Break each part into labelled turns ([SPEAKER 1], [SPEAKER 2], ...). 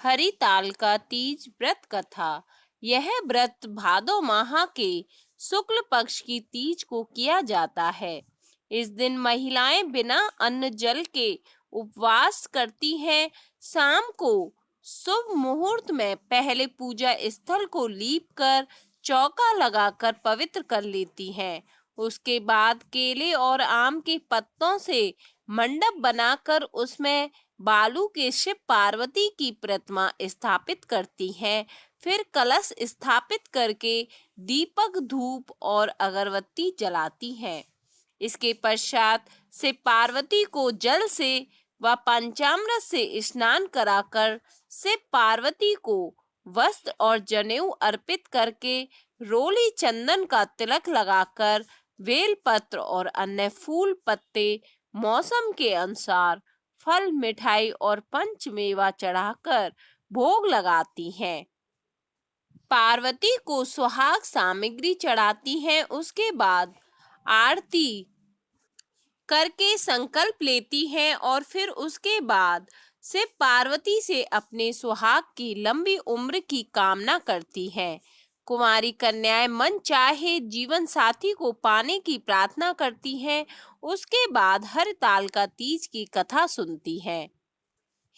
[SPEAKER 1] हरितालिका तीज व्रत कथा। यह व्रत भादो माह के शुक्ल पक्ष की तीज को किया जाता है। इस दिन महिलाएं बिना अन्न जल के उपवास करती हैं। शाम को शुभ मुहूर्त में पहले पूजा स्थल को लीप कर चौका लगाकर पवित्र कर लेती हैं। उसके बाद केले और आम के पत्तों से मंडप बनाकर उसमें बालू के शिव पार्वती की प्रतिमा स्थापित करती हैं। फिर कलश स्थापित करके दीपक, धूप और अगरबत्ती जलाती हैं। इसके पश्चात शिव पार्वती को जल से व पंचामृत से स्नान कराकर शिव पार्वती को वस्त्र और जनेऊ अर्पित करके रोली चंदन का तिलक लगाकर बेल पत्र और अन्य फूल पत्ते मौसम के अनुसार फल, मिठाई और पंचमेवा चढ़ाकर भोग लगाती हैं। पार्वती को सुहाग सामग्री चढ़ाती हैं। उसके बाद आरती करके संकल्प लेती हैं और फिर उसके बाद शिव पार्वती से अपने सुहाग की लंबी उम्र की कामना करती हैं। कुमारी कन्याएं मन चाहे जीवन साथी को पाने की प्रार्थना करती हैं। उसके बाद हरतालिका तीज की कथा सुनती हैं।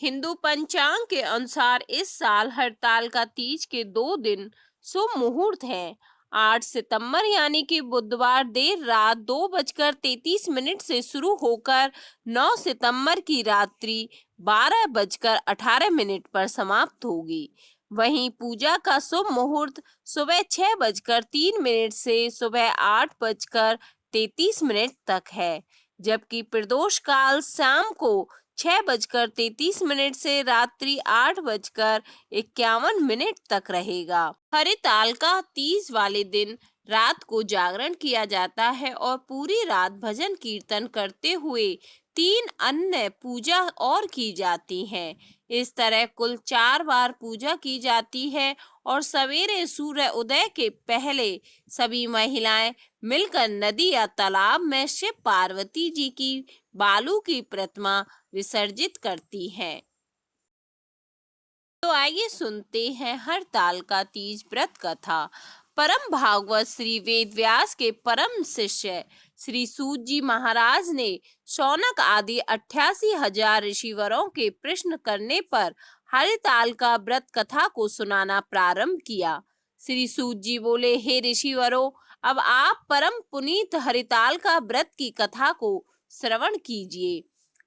[SPEAKER 1] हिंदू पंचांग के अनुसार इस साल हरतालिका तीज के 2 दिन शुभ मुहूर्त हैं। 8 सितंबर यानी कि बुधवार देर रात 2:33 से शुरू होकर 9 सितंबर की रात्रि 12:18 पर समाप्त होगी। वहीं पूजा का शुभ मुहूर्त सुबह 6:03 से सुबह 8:33 तक है, जबकि प्रदोष काल शाम को 6:33 से रात्रि 8:51 तक रहेगा। हरितालिका तीज वाले दिन रात को जागरण किया जाता है और पूरी रात भजन कीर्तन करते हुए 3 अन्य पूजा और की जाती हैं। इस तरह कुल 4 बार पूजा की जाती है और सवेरे सूर्य उदय के पहले सभी महिलाएं मिलकर नदी या तालाब में शिव पार्वती जी की बालू की प्रतिमा विसर्जित करती हैं। तो आइए सुनते हैं हरतालिका तीज व्रत कथा। परम भागवत श्री वेद व्यास के परम शिष्य श्री सूत जी महाराज ने शौनक आदि 88,000 ऋषिवरों के प्रश्न करने पर हरितालिका व्रत कथा को सुनाना प्रारंभ किया। श्री सूत जी बोले, हे ऋषिवरों, अब आप परम पुनीत हरितालिका व्रत की कथा को श्रवण कीजिए।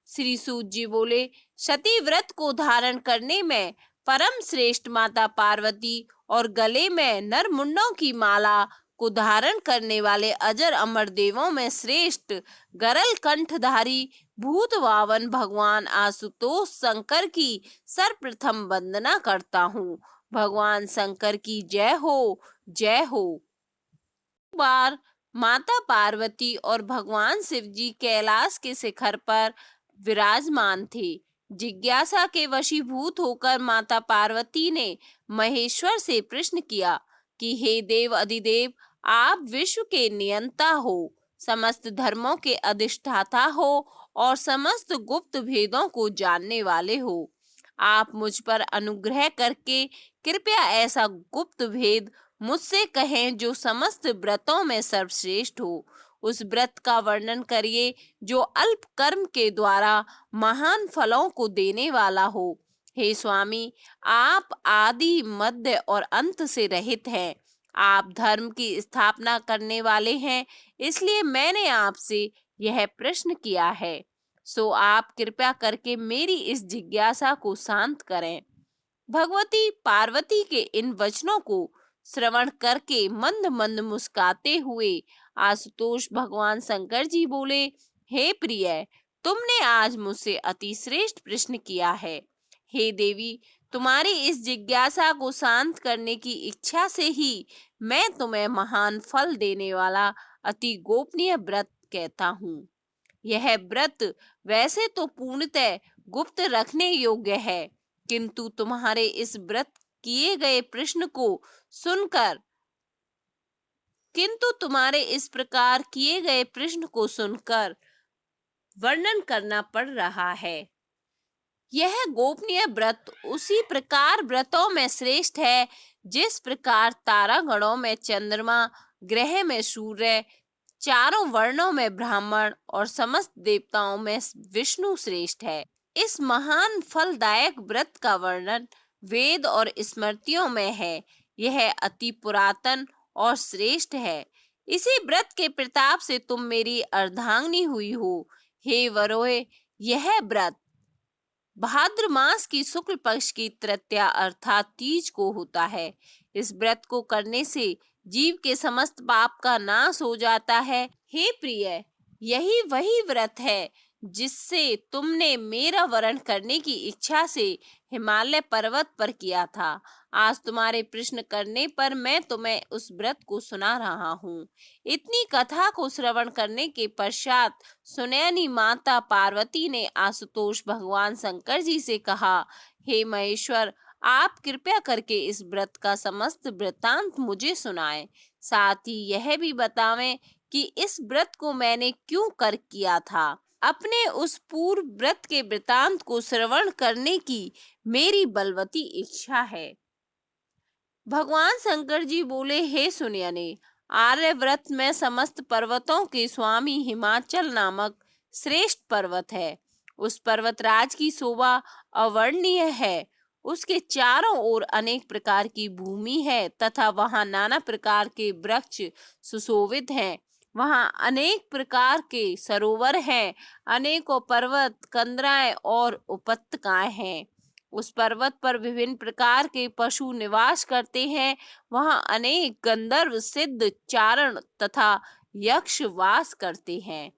[SPEAKER 1] श्री सूत जी बोले, सती व्रत को धारण करने में परम श्रेष्ठ माता पार्वती और गले में नरमुंडों की माला को धारण करने वाले अजर अमर देवों में श्रेष्ठ गरल कंठधारी भूत वावन भगवान आशुतोष शंकर की सर्वप्रथम वंदना करता हूँ। भगवान शंकर की जय हो, जय हो। बार माता पार्वती और भगवान शिव जी कैलाश के शिखर पर विराजमान थे। जिज्ञासा के वशीभूत होकर माता पार्वती ने महेश्वर से प्रश्न किया कि हे देव अधिदेव, आप विश्व के नियंता हो, समस्त धर्मों के अधिष्ठाता हो और समस्त गुप्त भेदों को जानने वाले हो। आप मुझ पर अनुग्रह करके कृपया ऐसा गुप्त भेद मुझसे कहें जो समस्त व्रतों में सर्वश्रेष्ठ हो। उस व्रत का वर्णन करिए जो अल्प कर्म के द्वारा महान फलों को देने वाला हो। हे स्वामी, आप आदि, मध्य और अंत से रहित हैं। आप धर्म की स्थापना करने वाले हैं, इसलिए मैंने आपसे यह प्रश्न किया है। सो आप कृपया करके मेरी इस जिज्ञासा को शांत करें। भगवती पार्वती के इन वचनों को श्रवण करके मंद मंद मुस्काते हुए आशुतोष भगवान शंकर जी बोले, हे प्रिय, तुमने आज मुझसे अति श्रेष्ठ प्रश्न किया है। हे देवी, तुम्हारी इस जिज्ञासा को शांत करने की इच्छा से ही मैं तुम्हें महान फल देने वाला अति गोपनीय व्रत कहता हूँ। यह व्रत वैसे तो पूर्णतः गुप्त रखने योग्य है, किंतु तुम्हारे इस व्रत किए गए प्रश्न को सुनकर तुम्हारे इस प्रकार किए गए प्रश्न को सुनकर वर्णन करना पड़ रहा है। यह गोपनीय व्रत उसी प्रकार व्रतों में श्रेष्ठ है जिस प्रकार तारागणों में चंद्रमा, ग्रह में सूर्य, चारों वर्णों में ब्राह्मण और समस्त देवताओं में विष्णु श्रेष्ठ है। इस महान फलदायक व्रत का वर्णन वेद और स्मृतियों में है। यह अति पुरातन और श्रेष्ठ है। इसी व्रत के प्रताप से तुम मेरी अर्धांगिनी हुई हो। हे वरोहे, यह व्रत भाद्र मास की शुक्ल पक्ष की तृतीया अर्थात तीज को होता है। इस व्रत को करने से जीव के समस्त पाप का नाश हो जाता है। हे प्रिय, यही वही व्रत है जिससे तुमने मेरा वरण करने की इच्छा से हिमालय पर्वत पर किया था। आज तुम्हारे प्रश्न करने पर मैं तुम्हें उस व्रत को सुना रहा हूँ। इतनी कथा को श्रवण करने के पश्चात सुनैनी माता पार्वती ने आशुतोष भगवान शंकर जी से कहा, हे महेश्वर, आप कृपया करके इस व्रत का समस्त वृत्तांत मुझे सुनाएं। साथ ही यह भी बतावें कि इस व्रत को मैंने क्यों कर किया था। अपने उस पूर्व व्रत के वृत्तांत को श्रवण करने की मेरी बलवती इच्छा है। भगवान शंकर जी बोले, हे सुनयने, आर्यव्रत में समस्त पर्वतों के स्वामी हिमाचल नामक श्रेष्ठ पर्वत है। उस पर्वतराज की शोभा अवर्णनीय है। उसके चारों ओर अनेक प्रकार की भूमि है तथा वहां नाना प्रकार के वृक्ष सुशोभित हैं। वहां अनेक प्रकार के सरोवर हैं। अनेकों पर्वत, कंदराएं और उपत्यकाएं हैं। उस पर्वत पर विभिन्न प्रकार के पशु निवास करते हैं। वहां अनेक गंधर्व, सिद्ध, चारण तथा यक्ष वास करते हैं।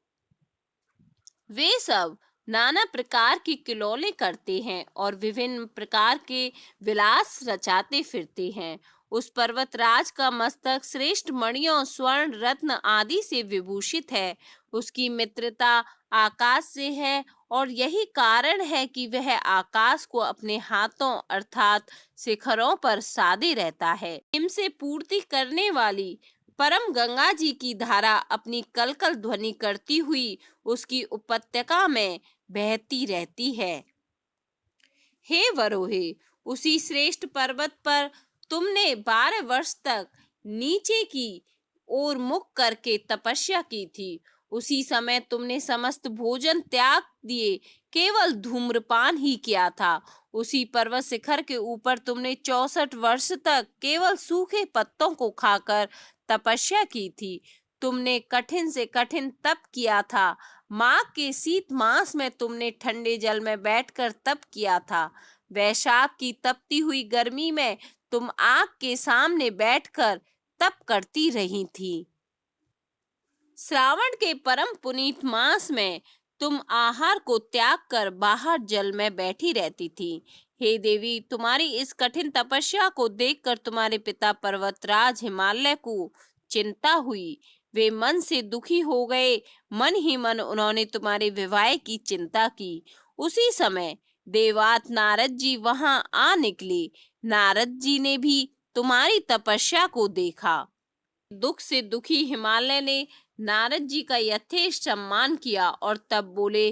[SPEAKER 1] वे सब नाना प्रकार की किलोले करते हैं और विभिन्न प्रकार के विलास रचाते फिरते हैं। उस पर्वतराज का मस्तक श्रेष्ठ मणियों, स्वर्ण, रत्न आदि से विभूषित है। उसकी मित्रता आकाश से है और यही कारण है कि वह आकाश को अपने हाथों अर्थात शिखरों पर साधे रहता है। इनसे पूर्ति करने वाली परम गंगा जी की धारा अपनी कलकल ध्वनि करती हुई उसकी उपत्यका में बहती रहती है। हे वरोहे, उसी श्रेष्ठ पर्वत पर तुमने 12 वर्ष तक नीचे की ओर मुख करके तपस्या की थी। उसी समय तुमने समस्त भोजन त्याग दिए, केवल धूम्रपान ही किया था। उसी पर्वत शिखर के ऊपर तुमने 64 वर्ष तक केवल सूखे पत्तों को खाकर तपस्या की थी। तुमने कठिन से कठिन तप किया था। माघ के शीत मास में तुमने ठंडे जल में बैठकर तप किया था। वैशाख की तपती हुई गर्मी में तुम आग के सामने बैठकर तप करती रही थी। श्रावण के परम पुनीत मास में तुम आहार को त्याग कर बाहर जल में बैठी रहती थी। हे देवी, तुम्हारी इस कठिन तपस्या को देखकर तुम्हारे पिता पर्वतराज हिमालय को चिंता हुई। वे मन से दुखी हो गए। मन ही मन उन्होंने तुम्हारे विवाह की चिंता की। उसी समय देवात नारद जी वहां आ निकले। नारद जी ने भी तुम्हारी तपस्या को देखा। दुख से दुखी हिमालय ने नारद जी का यथेष्ट सम्मान किया और तब बोले,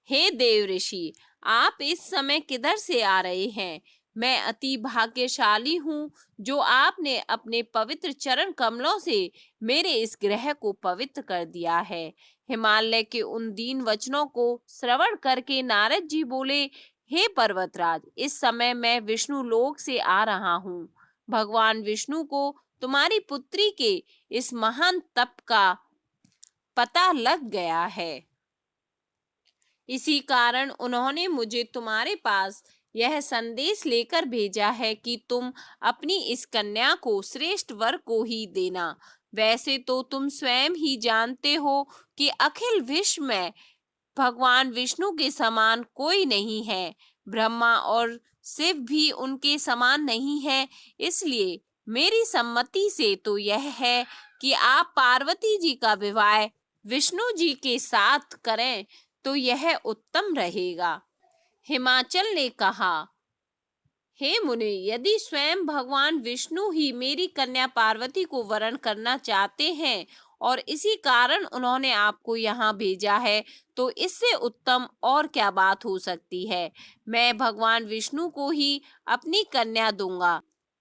[SPEAKER 1] हे देव ऋषि, आप इस समय किधर से आ रहे हैं? मैं अति भाग्यशाली हूँ जो आपने अपने पवित्र चरण कमलों से मेरे इस ग्रह को पवित्र कर दिया है। हिमालय के उन दीन वचनों को श्रवण करके नारद जी बोले, हे पर्वतराज, इस समय मैं विष्णु लोक से आ रहा हूँ। भगवान विष्णु को तुम्हारी पुत्री के इस महान तप का पता लग गया है। इसी कारण उन्होंने मुझे तुम्हारे पास यह संदेश लेकर भेजा है कि तुम अपनी इस कन्या को श्रेष्ठ वर को ही देना। वैसे तो तुम स्वयं ही जानते हो कि अखिल विश्व में भगवान विष्णु के समान कोई नहीं है। ब्रह्मा और शिव भी उनके समान नहीं है। इसलिए मेरी सम्मति से तो यह है कि आप पार्वती जी का विवाह विष्णु जी के साथ करें तो यह उत्तम रहेगा। हिमाचल ने कहा, हे मुने, यदि स्वयं भगवान विष्णु ही मेरी कन्या पार्वती को वरण करना चाहते हैं और इसी कारण उन्होंने आपको यहाँ भेजा है, तो इससे उत्तम और क्या बात हो सकती है। मैं भगवान विष्णु को ही अपनी कन्या दूंगा।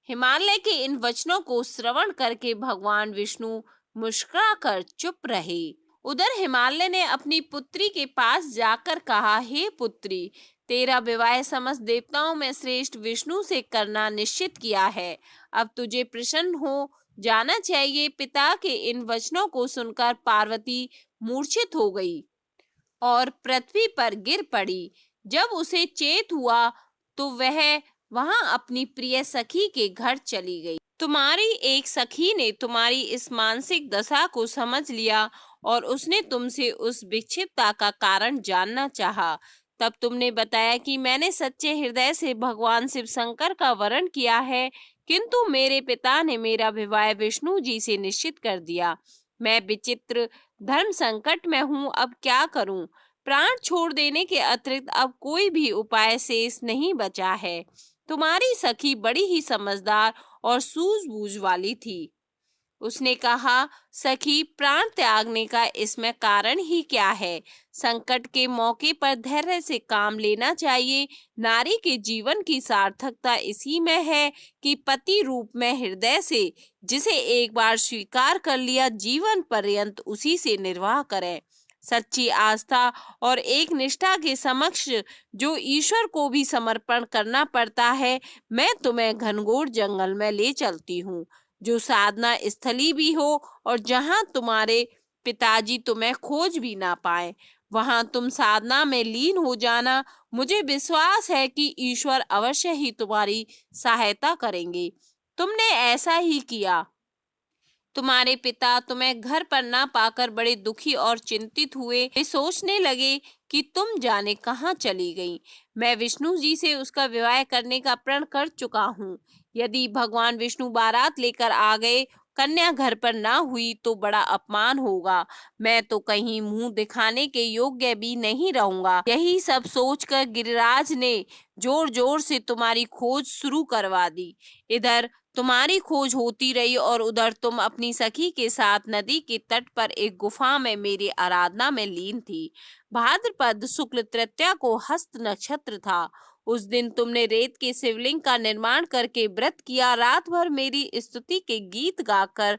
[SPEAKER 1] हिमालय के इन वचनों को श्रवण करके भगवान विष्णु मुस्कुराकर चुप रहे। उधर हिमालय ने अपनी पुत्री के पास जाकर कहा, हे पुत्री, तेरा विवाह समस्त देवताओं में श्रेष्ठ विष्णु से करना निश्चित किया है। अब तुझे प्रसन्न हो जाना चाहिए। पिता के इन वचनों को सुनकर पार्वती मूर्छित हो गई और पृथ्वी पर गिर पड़ी। जब उसे चेत हुआ तो वह वहां अपनी प्रिय सखी के घर चली गई। तुम्हारी एक सखी ने तुम्हारी इस मानसिक दशा को समझ लिया और उसने तुमसे उस विक्षिप्तता का कारण जानना चाहा। तब तुमने बताया कि मैंने सच्चे हृदय से भगवान शिव शंकर का वरण किया है, किंतु मेरे पिता ने मेरा विवाह विष्णु जी से निश्चित कर दिया। मैं विचित्र धर्म संकट में हूँ, अब क्या करूँ। प्राण छोड़ देने के अतिरिक्त अब कोई भी उपाय शेष नहीं बचा है। तुम्हारी सखी बड़ी ही समझदार और सूझबूझ वाली थी। उसने कहा, सखी, प्राण त्यागने का इसमें कारण ही क्या है। संकट के मौके पर धैर्य से काम लेना चाहिए। नारी के जीवन की सार्थकता इसी में है कि पति रूप में हृदय से जिसे एक बार स्वीकार कर लिया, जीवन पर्यंत उसी से निर्वाह करें। सच्ची आस्था और एक निष्ठा के समक्ष जो ईश्वर को भी समर्पण करना पड़ता है। मैं तुम्हें घनघोर जंगल में ले चलती हूँ, जो साधना स्थली भी हो और जहाँ तुम्हारे पिताजी तुम्हें खोज भी ना पाए। वहां तुम साधना में लीन हो जाना। मुझे विश्वास है कि ईश्वर अवश्य ही तुम्हारी सहायता करेंगे। तुमने ऐसा ही किया। तुम्हारे पिता तुम्हें घर पर ना पाकर बड़े दुखी और चिंतित हुए। वे सोचने लगे कि तुम जाने कहाँ चली गई। मैं विष्णु जी से उसका विवाह करने का प्रण कर चुका हूँ। यदि भगवान विष्णु बारात लेकर आ गए, कन्या घर पर ना हुई तो बड़ा अपमान होगा। मैं तो कहीं मुंह दिखाने के योग्य भी नहीं रहूंगा। यही सब सोचकर गिरिराज ने जोर जोर से तुम्हारी खोज शुरू करवा दी। इधर तुम्हारी खोज होती रही और उधर तुम अपनी सखी के साथ नदी के तट पर एक गुफा में मेरी आराधना में लीन थी। भाद्रपद शुक्ल तृतीया को हस्त नक्षत्र था। उस दिन तुमने रेत के शिवलिंग का निर्माण करके व्रत किया। रात भर मेरी स्तुति के गीत गाकर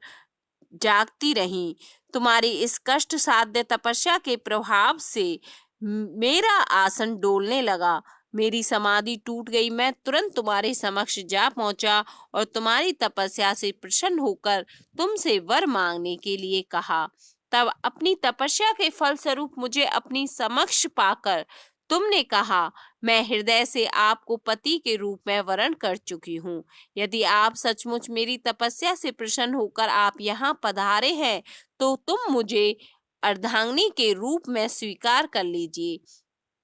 [SPEAKER 1] जागती रही। तुम्हारी इस कष्ट साध्य तपस्या के प्रभाव से मेरा आसन डोलने लगा। मेरी समाधि टूट गई। मैं तुरंत तुम्हारे समक्ष जा पहुंचा और तुम्हारी तपस्या से प्रसन्न होकर तुमसे वर मांगने के लिए कहा। तब अपनी तपस्या के फल स्वरूप मुझे अपनी समक्ष पाकर तुमने कहा, मैं हृदय से आपको पति के रूप में वरण कर चुकी हूँ। यदि आप सचमुच मेरी तपस्या से प्रसन्न होकर आप यहाँ पधारे हैं, तो तुम मुझे अर्धांगिनी के रूप में स्वीकार कर लीजिए।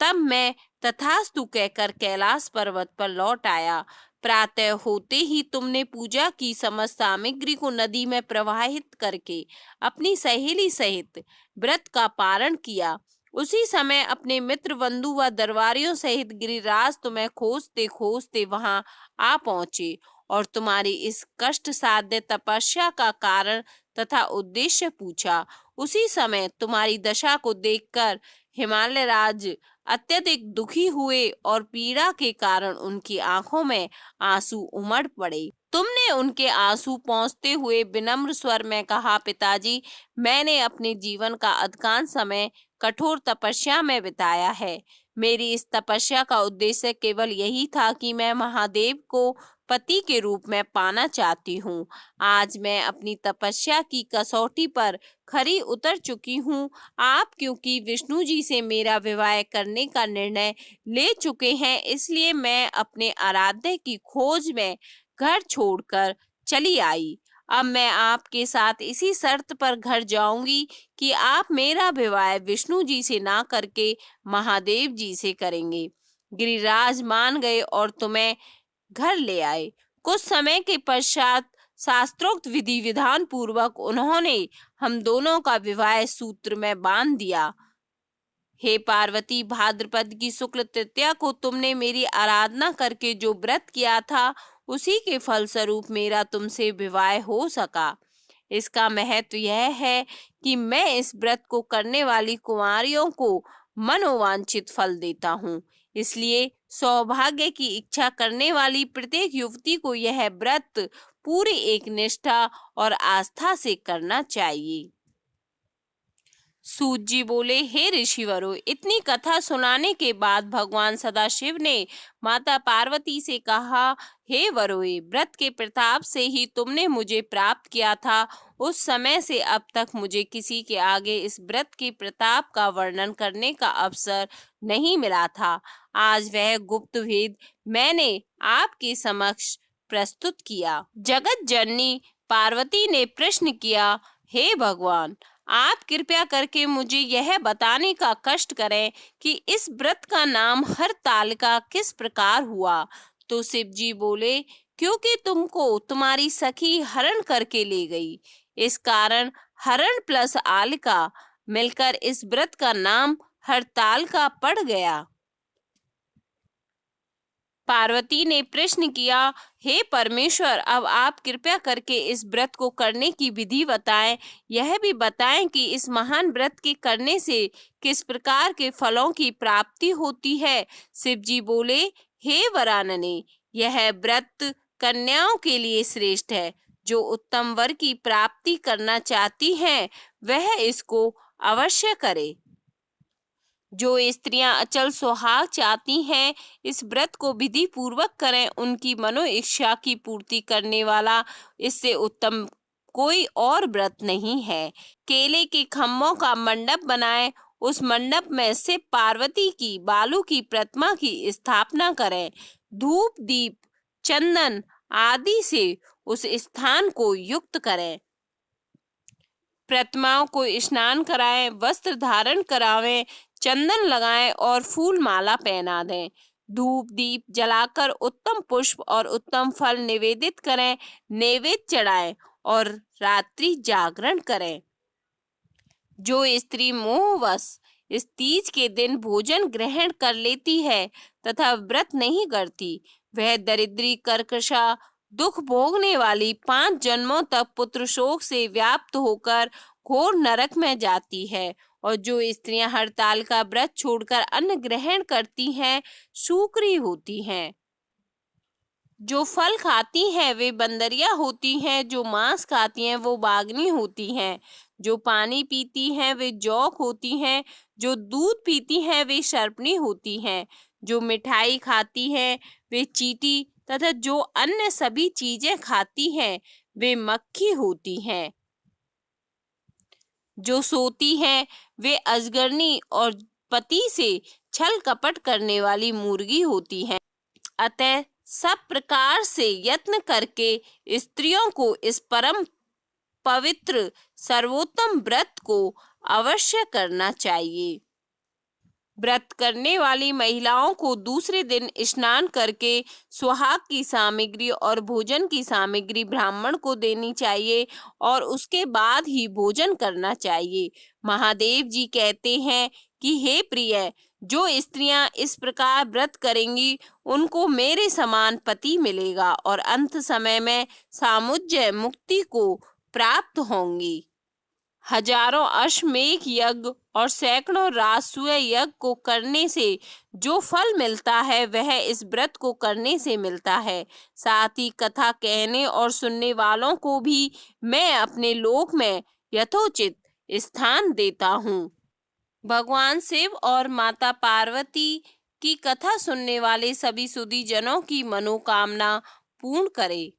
[SPEAKER 1] तब मैं तथास्तु कहकर कैलाश पर्वत पर लौट आया। प्रातः होते ही तुमने पूजा की समस्त सामग्री को नदी में प्रवाहित करके अपनी सहेली सहित व्रत का पारण किया। उसी समय अपने मित्र बंधु व दरबारियों सहित गिरिराज तुम्हें खोजते खोजते वहां आ पहुंचे और तुम्हारी इस कष्ट साध्य तपस्या का कारण तथा उद्देश्य पूछा। उसी समय तुम्हारी दशा को देखकर हिमालय राज अत्यधिक दुखी हुए और पीड़ा के कारण उनकी आंखों में आंसू उमड़ पड़े। तुमने उनके आंसू पोंछते हुए विनम्र स्वर में कहा, पिताजी, मैंने अपने जीवन का अधिकांश समय कठोर तपस्या में बिताया है। मेरी इस तपस्या का उद्देश्य केवल यही था कि मैं महादेव को पति के रूप में पाना चाहती हूँ। आज मैं अपनी तपस्या की कसौटी पर खरी उतर चुकी हूँ। आप क्योंकि विष्णु जी से मेरा विवाह करने का निर्णय ले चुके हैं, इसलिए मैं अपने आराध्य की खोज में घर छोड़कर चली आई। अब मैं आपके साथ इसी शर्त पर घर जाऊंगी कि आप मेरा विवाह विष्णु जी से ना करके महादेव जी से करेंगे। गिरिराज मान गए और तुम्हें घर ले आए। कुछ समय के पश्चात शास्त्रोक्त विधि विधान पूर्वक उन्होंने हम दोनों का विवाह सूत्र में बांध दिया। हे पार्वती, भाद्रपद की शुक्ल तृतीया को तुमने मेरी आराधना करके जो व्रत किया था, उसी के फल स्वरूप मेरा तुमसे विवाह हो सका। इसका महत्व यह है कि मैं इस व्रत को करने वाली कुंवारियों को मनोवांछित फल देता हूँ। इसलिए सौभाग्य की इच्छा करने वाली प्रत्येक युवती को यह व्रत पूरी एक निष्ठा और आस्था से करना चाहिए। सूत जी बोले, हे ऋषिवरों, इतनी कथा सुनाने के बाद भगवान सदाशिव ने माता पार्वती से कहा, हे वरोए, व्रत के प्रताप से ही तुमने मुझे प्राप्त किया था। उस समय से अब तक मुझे किसी के आगे इस व्रत के प्रताप का वर्णन करने का अवसर नहीं मिला था। आज वह गुप्त भेद मैंने आपके समक्ष प्रस्तुत किया। जगत जननी पार्वती ने प्रश्न किया, हे भगवान, आप कृपया करके मुझे यह बताने का कष्ट करें कि इस व्रत का नाम हरतालिका किस प्रकार हुआ। तो शिव जी बोले, क्योंकि तुमको तुम्हारी सखी हरण करके ले गई, इस कारण हरण प्लस आलिका मिलकर इस व्रत का नाम हरतालिका पड़ गया। पार्वती ने प्रश्न किया, हे परमेश्वर, अब आप कृपया करके इस व्रत को करने की विधि बताएं। यह भी बताएं कि इस महान व्रत के करने से किस प्रकार के फलों की प्राप्ति होती है। शिव जी बोले, हे वरानने, यह व्रत कन्याओं के लिए श्रेष्ठ है। जो उत्तम वर की प्राप्ति करना चाहती हैं, वह इसको अवश्य करे। जो स्त्रियां अचल सुहाग चाहती हैं, इस व्रत को विधि पूर्वक करें। उनकी मनो इच्छा की पूर्ति करने वाला इससे उत्तम कोई और व्रत नहीं है। केले के खम्भों का मंडप बनाएं, उस मंडप में से पार्वती की बालू की प्रतिमा की स्थापना करें। धूप, दीप, चंदन आदि से उस स्थान को युक्त करें। प्रतिमाओं को स्नान कराएं, वस्त्र धारण करावें, चंदन लगाएं और फूल माला पहना दें। धूप दीप जलाकर उत्तम पुष्प और उत्तम फल निवेदित करें, नैवेद्य चढ़ाएं और रात्रि जागरण करें। जो स्त्री मोहवश इस तीज के दिन भोजन ग्रहण कर लेती है तथा व्रत नहीं करती, वह दरिद्री, कर्कशा, दुख भोगने वाली 5 जन्मों तक पुत्र शोक से व्याप्त होकर घोर नरक में जाती है। और जो स्त्रियां हरतालिका व्रत छोड़कर अन्न ग्रहण करती हैं, सूकरी होती हैं। जो फल खाती हैं वे बंदरिया होती हैं। जो मांस खाती हैं वो बाघनी होती हैं। जो पानी पीती हैं वे जौक होती हैं। जो दूध पीती हैं वे सर्पणी होती हैं। जो मिठाई खाती हैं वे चींटी तथा जो अन्य सभी चीजें खाती हैं वे मक्खी होती हैं। जो सोती हैं वे अजगरनी और पति से छल कपट करने वाली मुर्गी होती हैं। अतः सब प्रकार से यत्न करके स्त्रियों को इस परम पवित्र सर्वोत्तम व्रत को अवश्य करना चाहिए। व्रत करने वाली महिलाओं को दूसरे दिन स्नान करके सुहाग की सामग्री और भोजन की सामग्री ब्राह्मण को देनी चाहिए और उसके बाद ही भोजन करना चाहिए। महादेव जी कहते हैं कि हे प्रिय, जो स्त्रियां इस प्रकार व्रत करेंगी उनको मेरे समान पति मिलेगा और अंत समय में सामुज्य मुक्ति को प्राप्त होंगी। हजारों अश्वमेध यज्ञ और सैकड़ों राजसूय यज्ञ को करने से जो फल मिलता है वह इस व्रत को करने से मिलता है। साथ ही कथा कहने और सुनने वालों को भी मैं अपने लोक में यथोचित स्थान देता हूँ। भगवान शिव और माता पार्वती की कथा सुनने वाले सभी सुधी जनों की मनोकामना पूर्ण करे।